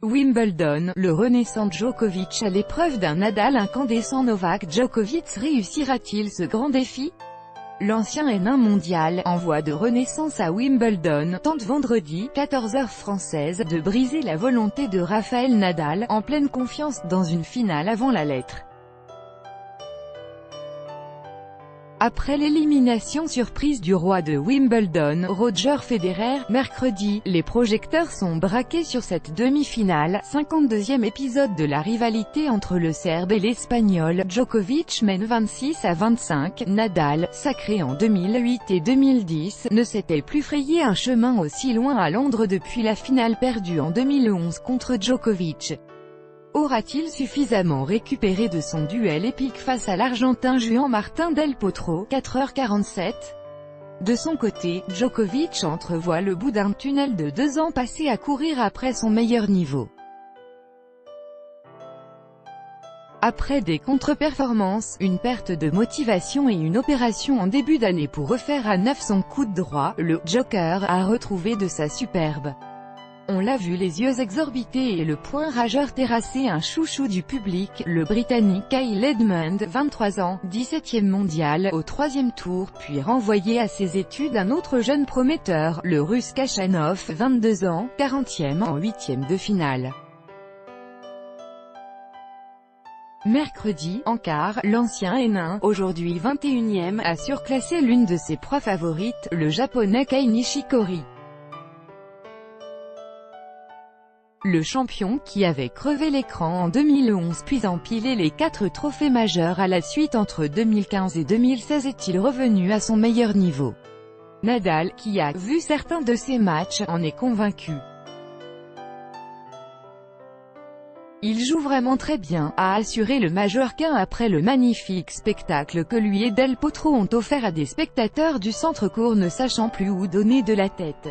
Wimbledon, le renaissant Djokovic à l'épreuve d'un Nadal incandescent. Novak Djokovic réussira-t-il ce grand défi? L'ancien N1 mondial, en voie de renaissance à Wimbledon, tente vendredi, 14h française, de briser la volonté de Rafael Nadal, en pleine confiance, dans une finale avant la lettre. Après l'élimination surprise du roi de Wimbledon, Roger Federer, mercredi, les projecteurs sont braqués sur cette demi-finale, 52e épisode de la rivalité entre le Serbe et l'Espagnol. Djokovic mène 26-25, Nadal, sacré en 2008 et 2010, ne s'était plus frayé un chemin aussi loin à Londres depuis la finale perdue en 2011 contre Djokovic. Aura-t-il suffisamment récupéré de son duel épique face à l'Argentin Juan Martín del Potro, 4h47? De son côté, Djokovic entrevoit le bout d'un tunnel de 2 ans passés à courir après son meilleur niveau. Après des contre-performances, une perte de motivation et une opération en début d'année pour refaire à neuf son coup de droit, le « Joker » a retrouvé de sa superbe. On l'a vu les yeux exorbités et le poing rageur terrasser un chouchou du public, le Britannique Kyle Edmund, 23 ans, 17e mondial, au 3e tour, puis renvoyé à ses études un autre jeune prometteur, le Russe Khachanov, 22 ans, 40e en 8e de finale. Mercredi, en quart, l'ancien N1, aujourd'hui 21e, a surclassé l'une de ses proies favorites, le japonais Kei Nishikori. Le champion, qui avait crevé l'écran en 2011 puis empilé les 4 trophées majeurs à la suite entre 2015 et 2016, est-il revenu à son meilleur niveau? Nadal, qui a vu certains de ses matchs, en est convaincu. Il joue vraiment très bien, a assuré le Mallorquin après le magnifique spectacle que lui et Del Potro ont offert à des spectateurs du centre court ne sachant plus où donner de la tête.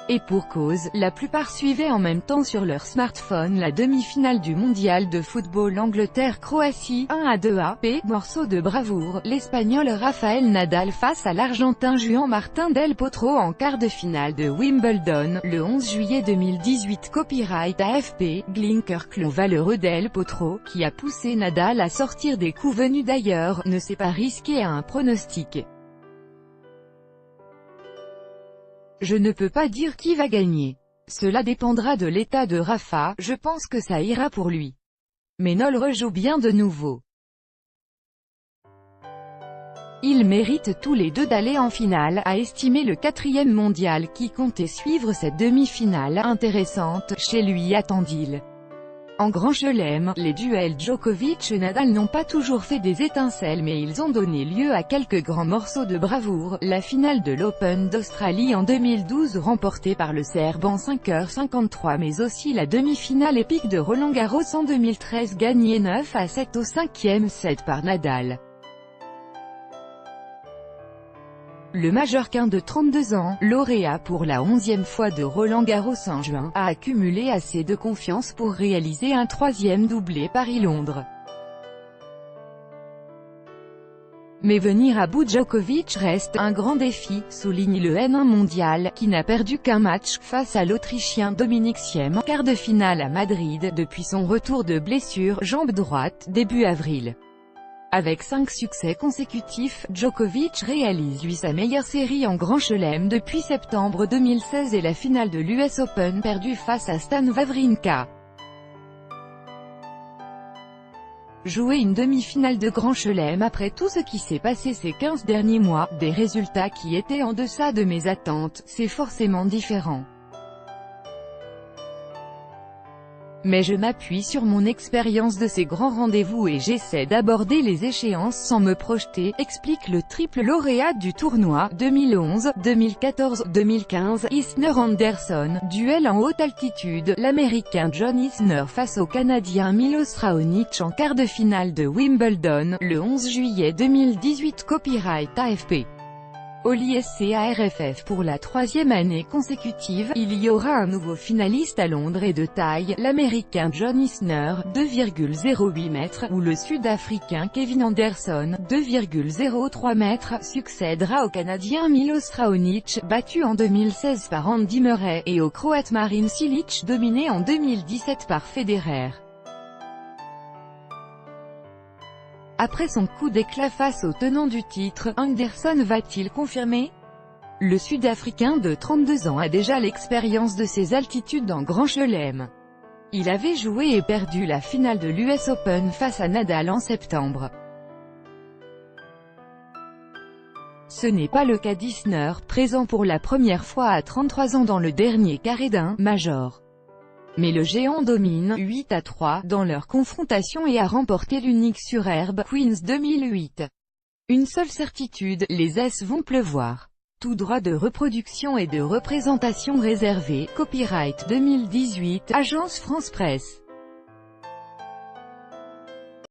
Et pour cause, la plupart suivaient en même temps sur leur smartphone la demi-finale du mondial de football Angleterre-Croatie, 1-2. Morceau de bravoure, l'Espagnol Rafael Nadal face à l'Argentin Juan Martín del Potro en quart de finale de Wimbledon, le 11 juillet 2018. Copyright AFP, Glenn valeureux del Potro, qui a poussé Nadal à sortir des coups venus d'ailleurs, ne s'est pas risqué à un pronostic. Je ne peux pas dire qui va gagner. Cela dépendra de l'état de Rafa, je pense que ça ira pour lui. Mais Nol rejoue bien de nouveau. Ils méritent tous les deux d'aller en finale, a estimé le 4e mondial qui comptait suivre cette demi-finale intéressante, chez lui, attend-il. En Grand Chelem, les duels Djokovic-Nadal n'ont pas toujours fait des étincelles mais ils ont donné lieu à quelques grands morceaux de bravoure. La finale de l'Open d'Australie en 2012 remportée par le Serbe en 5h53 mais aussi la demi-finale épique de Roland-Garros en 2013 gagnée 9-7 au 5e set par Nadal. Le Mallorquin de 32 ans, lauréat pour la 11e fois de Roland-Garros en juin, a accumulé assez de confiance pour réaliser un 3e doublé Paris-Londres. Mais venir à bout de Djokovic reste un grand défi, souligne le N1 mondial, qui n'a perdu qu'un match, face à l'Autrichien Dominic Thiem, quart de finale à Madrid, depuis son retour de blessure, jambe droite, début avril. Avec 5 succès consécutifs, Djokovic réalise lui sa meilleure série en Grand Chelem depuis septembre 2016 et la finale de l'US Open perdue face à Stan Wawrinka. Jouer une demi-finale de Grand Chelem après tout ce qui s'est passé ces 15 derniers mois, des résultats qui étaient en deçà de mes attentes, c'est forcément différent. Mais je m'appuie sur mon expérience de ces grands rendez-vous et j'essaie d'aborder les échéances sans me projeter, explique le triple lauréat du tournoi, 2011, 2014, 2015, Isner Anderson, duel en haute altitude, l'Américain John Isner face au Canadien Milos Raonic en quart de finale de Wimbledon, le 11 juillet 2018. Copyright AFP. Au l'ISCA RFF pour la troisième année consécutive, il y aura un nouveau finaliste à Londres et de taille, l'Américain John Isner, 2,08 mètres, ou le Sud-Africain Kevin Anderson, 2,03 mètres, succédera au Canadien Milos Raonic, battu en 2016 par Andy Murray, et au Croate Marin Cilic, dominé en 2017 par Federer. Après son coup d'éclat face au tenant du titre, Anderson va-t-il confirmer? Le Sud-Africain de 32 ans a déjà l'expérience de ses altitudes en Grand Chelem. Il avait joué et perdu la finale de l'US Open face à Nadal en septembre. Ce n'est pas le cas d'Isner, présent pour la première fois à 33 ans dans le dernier carré d'un Major. Mais le géant domine, 8-3, dans leur confrontation et a remporté l'unique sur herbe, Queens 2008. Une seule certitude, les S vont pleuvoir. Tout droit de reproduction et de représentation réservé, copyright 2018, Agence France Presse.